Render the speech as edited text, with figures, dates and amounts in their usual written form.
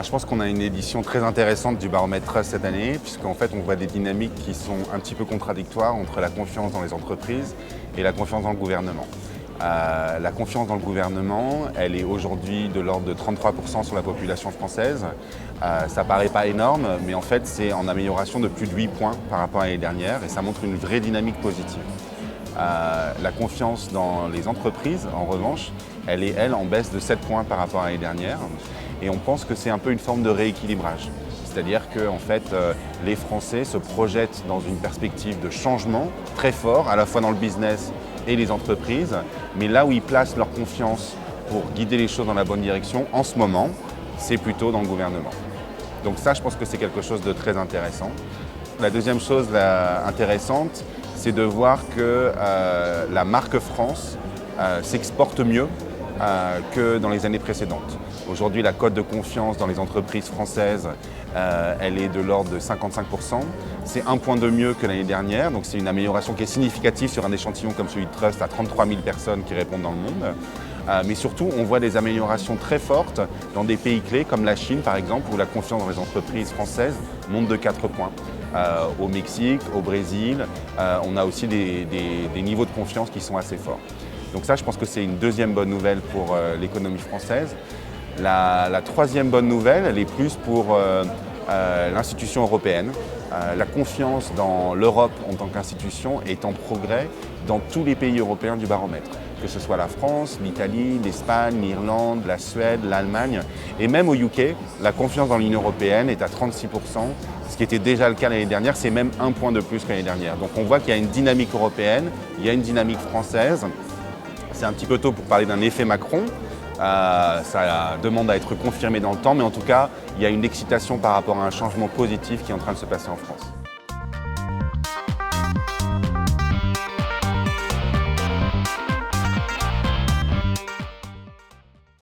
Je pense qu'on a une édition très intéressante du baromètre Trust cette année, puisqu'en fait on voit des dynamiques qui sont un petit peu contradictoires entre la confiance dans les entreprises et la confiance dans le gouvernement. La confiance dans le gouvernement, elle est aujourd'hui de l'ordre de 33% sur la population française. Ça paraît pas énorme, mais en fait c'est en amélioration de plus de 8 points par rapport à l'année dernière et ça montre une vraie dynamique positive. La confiance dans les entreprises, en revanche, elle est, en baisse de 7 points par rapport à l'année dernière. Et on pense que c'est un peu une forme de rééquilibrage. C'est-à-dire que en fait, les Français se projettent dans une perspective de changement très fort, à la fois dans le business et les entreprises. Mais là où ils placent leur confiance pour guider les choses dans la bonne direction, en ce moment, c'est plutôt dans le gouvernement. Donc ça, je pense que c'est quelque chose de très intéressant. La deuxième chose intéressante, c'est de voir que la marque France s'exporte mieux que dans les années précédentes. Aujourd'hui, la cote de confiance dans les entreprises françaises, elle est de l'ordre de 55%. C'est un point de mieux que l'année dernière, donc c'est une amélioration qui est significative sur un échantillon comme celui de Trust à 33 000 personnes qui répondent dans le monde. Mais surtout, on voit des améliorations très fortes dans des pays clés comme la Chine, par exemple, où la confiance dans les entreprises françaises monte de 4 points. Au Mexique, au Brésil, on a aussi des niveaux de confiance qui sont assez forts. Donc ça, je pense que c'est une deuxième bonne nouvelle pour l'économie française. La troisième bonne nouvelle, elle est plus pour l'institution européenne. La confiance dans l'Europe en tant qu'institution est en progrès dans tous les pays européens du baromètre. Que ce soit la France, l'Italie, l'Espagne, l'Irlande, la Suède, l'Allemagne. Et même au UK, la confiance dans l'Union européenne est à 36%, ce qui était déjà le cas l'année dernière, c'est même un point de plus que l'année dernière. Donc on voit qu'il y a une dynamique européenne, il y a une dynamique française. C'est un petit peu tôt pour parler d'un effet Macron. Ça demande à être confirmé dans le temps, mais en tout cas, il y a une excitation par rapport à un changement positif qui est en train de se passer en France.